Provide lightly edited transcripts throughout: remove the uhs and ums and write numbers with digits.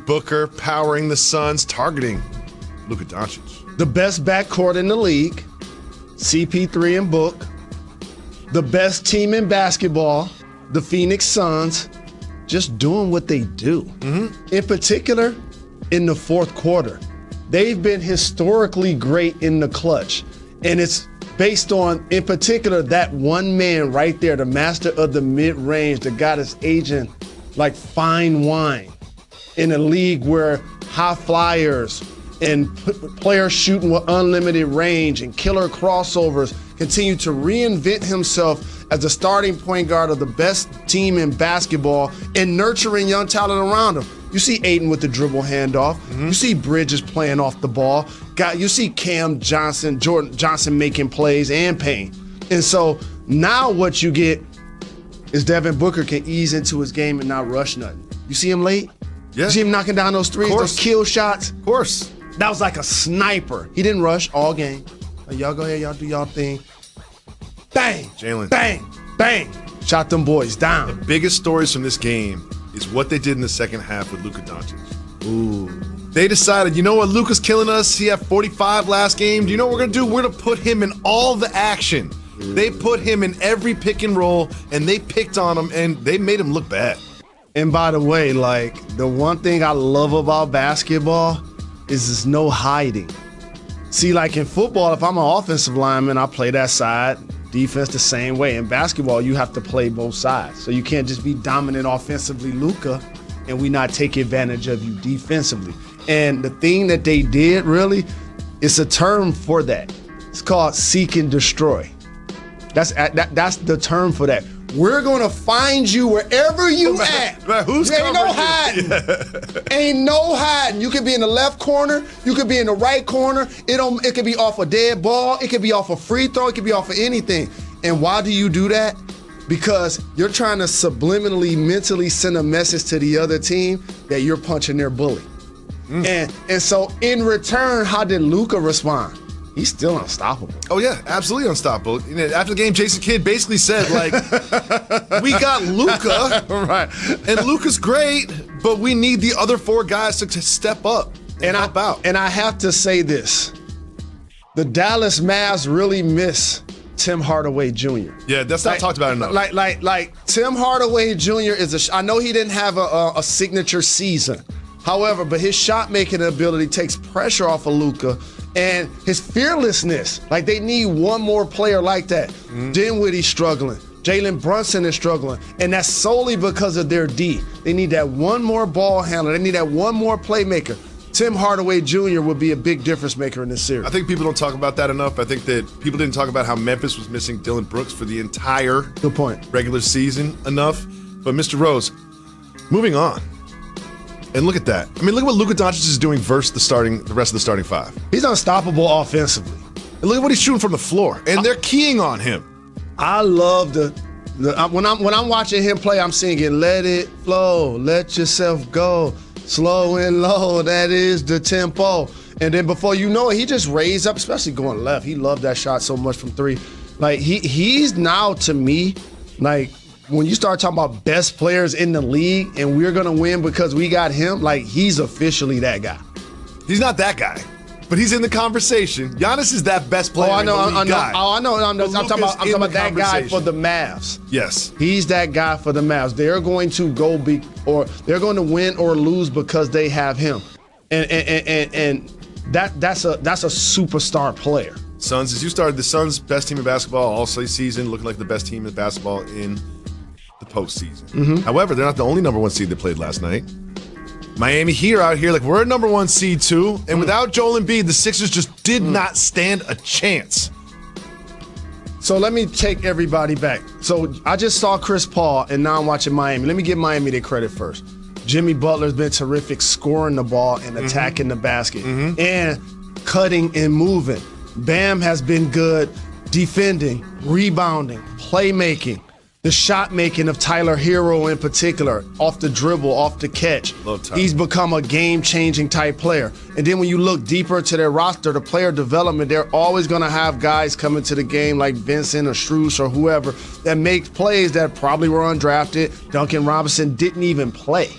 Booker powering the Suns, targeting Luka Doncic. The best backcourt in the league, CP3 and Book. The best team in basketball, the Phoenix Suns, just doing what they do. In particular, in the fourth quarter. They've been historically great in the clutch. And it's based on, in particular, that one man right there, the master of the mid-range, the guy that's aging like fine wine in a league where high flyers and players shooting with unlimited range and killer crossovers continue to reinvent himself as the starting point guard of the best team in basketball and nurturing young talent around him. You see Ayton with the dribble handoff. You see Bridges playing off the ball. You see Jordan Johnson making plays and Payne. And so now what you get is Devin Booker can ease into his game and not rush nothing. You see him late? Yeah. You see him knocking down those threes, those kill shots? Of course. That was like a sniper. He didn't rush all game. Like, y'all go ahead, y'all do y'all thing. Bang! Jalen. Bang! Bang! Shot them boys down. The biggest stories from this game is what they did in the second half with Luka Doncic. Ooh. They decided, you know what, Luka's killing us. He had 45 last game. Do you know what we're going to do? We're going to put him in all the action. They put him in every pick and roll, and they picked on him, and they made him look bad. And by the way, like, the one thing I love about basketball is there's no hiding. See, like in football, if I'm an offensive lineman, I play that side. Defense the same way. In basketball, you have to play both sides. So you can't just be dominant offensively, Luka, and we not take advantage of you defensively. And the thing that they did really, it's a term for that. It's called seek and destroy. That's the term for that. We're gonna find you wherever you at. Who's Ain't no hiding. Ain't no hiding. You could be in the left corner. You could be in the right corner. It could be off a dead ball. It could be off a free throw. It could be off of anything. And why do you do that? Because you're trying to subliminally, mentally send a message to the other team that you're punching their bully. And so in return, how did Luka respond? He's still unstoppable. Oh, yeah, absolutely unstoppable. After the game, Jason Kidd basically said, like, we got Luka, Right. and Luka's great, but we need the other four guys to step up and help out. And I have to say this. The Dallas Mavs really miss Tim Hardaway Jr. Yeah, that's not talked about enough. Like Tim Hardaway Jr. I know he didn't have a signature season. However, but his shot-making ability takes pressure off of Luka. And his fearlessness, like they need one more player like that. Dinwiddie's struggling. Jalen Brunson is struggling. And that's solely because of their D. They need that one more ball handler. They need that one more playmaker. Tim Hardaway Jr. would be a big difference maker in this series. I think people don't talk about that enough. I think that people didn't talk about how Memphis was missing Dylan Brooks for the entire Good point. regular season enough. But Mr. Rose, moving on. And look at that. I mean, look at what Luka Doncic is doing versus the rest of the starting five. He's unstoppable offensively. And look at what he's shooting from the floor. And they're keying on him. I love when I'm watching him play, I'm singing, let it flow, let yourself go, slow and low, that is the tempo. And then before you know it, he just raised up, especially going left. He loved that shot so much from three. Like he's now, to me, like, when you start talking about best players in the league and we're going to win because we got him, like, he's officially that guy. He's not that guy, but he's in the conversation. Giannis is that best player in the league guy. I know. I'm talking about that guy for the Mavs. Yes. He's that guy for the Mavs. They're going to they're going to win or lose because they have him. And that's a superstar player. Suns, as you started, the Suns' best team in basketball all season, looking like the best team in basketball in the postseason. However, they're not the only number one seed that played last night. Miami out here, like, we're a number one seed too, and without Joel Embiid, the Sixers just did not stand a chance. So let me take everybody back. So I just saw Chris Paul, and now I'm watching Miami. Let me give Miami their credit first. Jimmy Butler's been terrific scoring the ball and attacking the basket and cutting and moving. Bam has been good defending, rebounding, playmaking. The shot making of Tyler Hero in particular, off the dribble, off the catch. He's become a game-changing type player. And then when you look deeper into their roster, the player development, they're always going to have guys coming to the game like Vincent or Strus or whoever that make plays that probably were undrafted. Duncan Robinson didn't even play.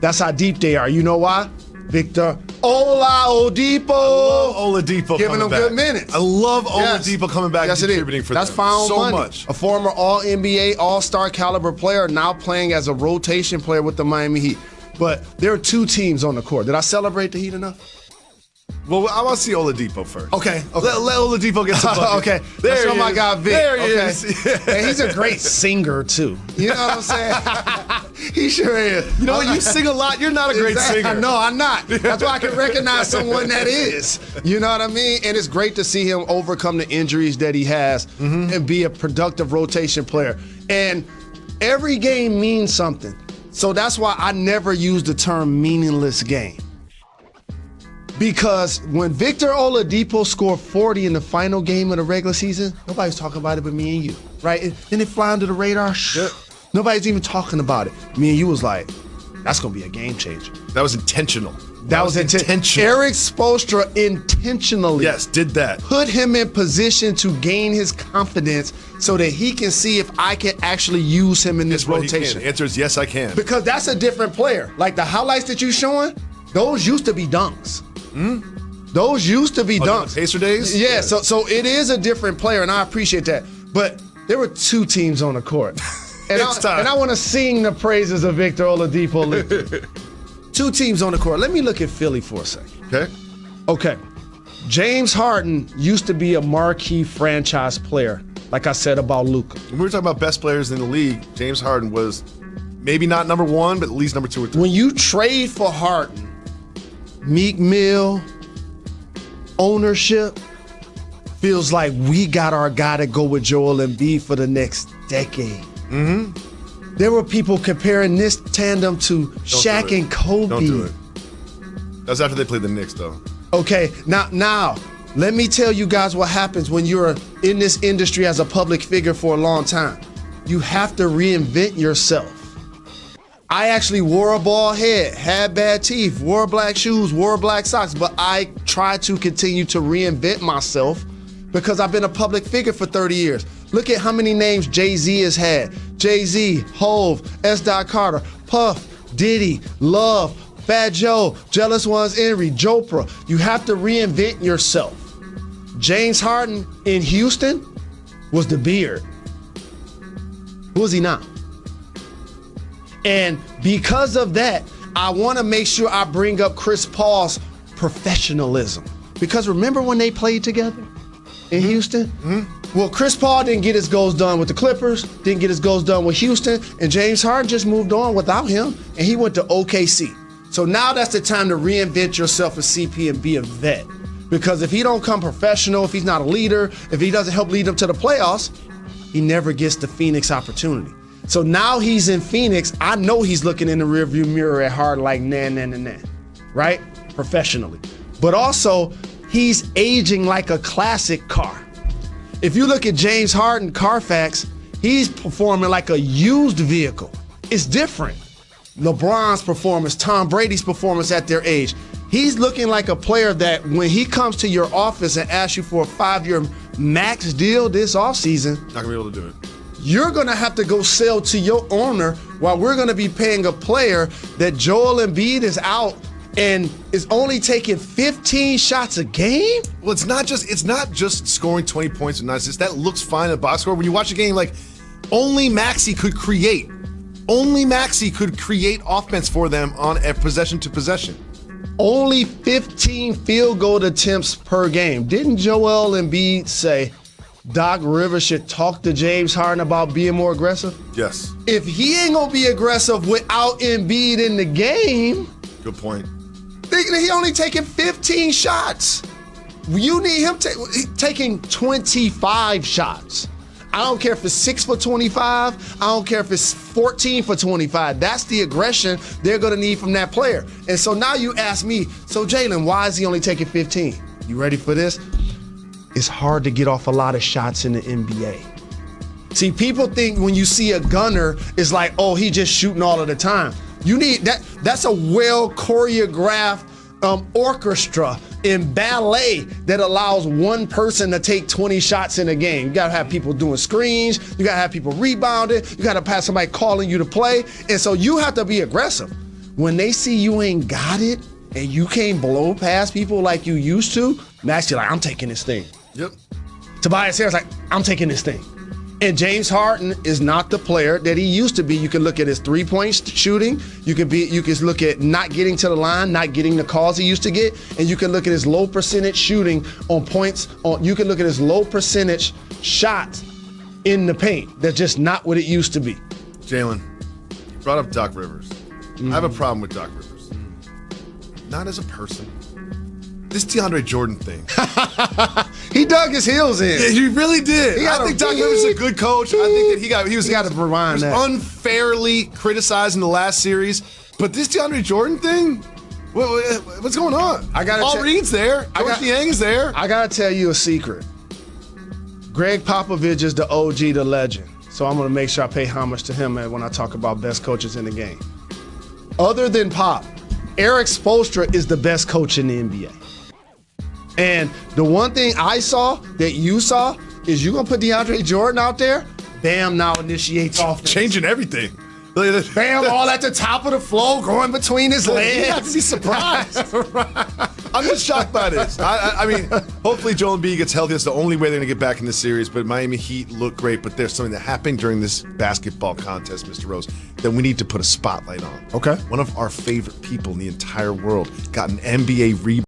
That's how deep they are. You know why? Victor Oladipo. I love Oladipo giving them back. good minutes. I love Oladipo coming back and contributing for That's them found so money. much. A former All-NBA, All-Star caliber player, now playing as a rotation player with the Miami Heat. But there are 2 teams on the court. Did I celebrate the Heat enough? Well, I want to see Oladipo first. Okay. Let Oladipo get some buckets. Okay. There Let's show he my is. guy Vic. There he Okay. is. And he's a great singer, too. You know what I'm saying? He sure is. You know what? You sing a lot. You're not a great singer. No, I'm not. That's why I can recognize someone that is. You know what I mean? And it's great to see him overcome the injuries that he has and be a productive rotation player. And every game means something. So that's why I never use the term meaningless game. Because when Victor Oladipo scored 40 in the final game of the regular season, nobody's talking about it but me and you, right? Then it fly under the radar. Nobody's even talking about it. Me and you was like, that's going to be a game changer. That was intentional. That was intentional. Eric Spoelstra intentionally did that. Put him in position to gain his confidence so that he can see if I can actually use him in this rotation. The answer is yes, I can. Because that's a different player. Like the highlights that you're showing, those used to be dunks. Those used to be dunks. The Pacer days? Yeah, so it is a different player, and I appreciate that. But there were 2 teams on the court. And I want to sing the praises of Victor Oladipo. 2 teams on the court. Let me look at Philly for a second. Okay. James Harden used to be a marquee franchise player, like I said about Luka. When we were talking about best players in the league, James Harden was maybe not number 1, but at least number 2 or 3. When you trade for Harden, Meek Mill, ownership, feels like we got our guy to go with Joel Embiid for the next decade. There were people comparing this tandem to Shaq and Kobe. Don't do it. That was after they played the Knicks, though. Okay, now, let me tell you guys what happens when you're in this industry as a public figure for a long time. You have to reinvent yourself. I actually wore a bald head, had bad teeth, wore black shoes, wore black socks, but I try to continue to reinvent myself because I've been a public figure for 30 years. Look at how many names Jay-Z has had. Jay-Z, Hove, S. Carter, Puff, Diddy, Love, Fat Joe, Jealous Ones, Henry, Jopra. You have to reinvent yourself. James Harden in Houston was the beard. Who is he now? And because of that, I want to make sure I bring up Chris Paul's professionalism. Because remember when they played together in Houston? Well, Chris Paul didn't get his goals done with the Clippers, didn't get his goals done with Houston, and James Harden just moved on without him, and he went to OKC. So now that's the time to reinvent yourself as CP and be a vet. Because if he don't come professional, if he's not a leader, if he doesn't help lead them to the playoffs, he never gets the Phoenix opportunity. So now he's in Phoenix. I know he's looking in the rearview mirror at Harden like, nah, right? Professionally. But also, he's aging like a classic car. If you look at James Harden Carfax, he's performing like a used vehicle. It's different. LeBron's performance, Tom Brady's performance at their age. He's looking like a player that when he comes to your office and asks you for a 5-year max deal this offseason, not gonna be able to do it. You're gonna have to go sell to your owner while we're gonna be paying a player that Joel Embiid is out and is only taking 15 shots a game? Well, it's not just scoring 20 points and not just that looks fine in a box score. When you watch a game, like only Maxey could create offense for them on a possession to possession. Only 15 field goal attempts per game. Didn't Joel Embiid say Doc Rivers should talk to James Harden about being more aggressive? Yes. If he ain't gonna be aggressive without Embiid in the game, good point. He only taking 15 shots. You need him taking 25 shots. I don't care if it's 6 for 25. I don't care if it's 14 for 25. That's the aggression they're going to need from that player. And so now you ask me, so Jalen, why is he only taking 15? You ready for this? It's hard to get off a lot of shots in the NBA. See, people think when you see a gunner, it's like, oh, he just shooting all of the time. You need that. That's a well choreographed orchestra in ballet that allows one person to take 20 shots in a game. You gotta have people doing screens, you gotta have people rebounding, you gotta have somebody calling you to play, and so you have to be aggressive. when they see you ain't got it and you can't blow past people like you used to, Maxey like, I'm taking this thing. Yep. Tobias Harris like, I'm taking this thing. And James Harden is not the player that he used to be. You can look at his three-point shooting. You can look at not getting to the line, not getting the calls he used to get, and you can look at his low percentage shooting on points. You can look at his low percentage shots in the paint. That's just not what it used to be. Jalen, you brought up Doc Rivers. I have a problem with Doc Rivers. Not as a person. This DeAndre Jordan thing. He dug his heels in. Yeah, he really did. I think Doc Rivers is a good coach. I think that he was unfairly criticized in the last series. But this DeAndre Jordan thing, what's going on? Paul Reed's there. George Niang is there. I gotta tell you a secret. Greg Popovich is the OG, the legend. So I'm gonna make sure I pay homage to him when I talk about best coaches in the game. Other than Pop, Eric Spoelstra is the best coach in the NBA. And the one thing I saw that you saw is you're going to put DeAndre Jordan out there, Bam now initiates offense. Changing everything. Bam, all at the top of the floor, going between his legs. You have to be surprised. I'm just shocked by this. I mean, hopefully Joel Embiid gets healthy. That's the only way they're going to get back in this series. But Miami Heat look great. But there's something that happened during this basketball contest, Mr. Rose, that we need to put a spotlight on. Okay. One of our favorite people in the entire world got an NBA rebound.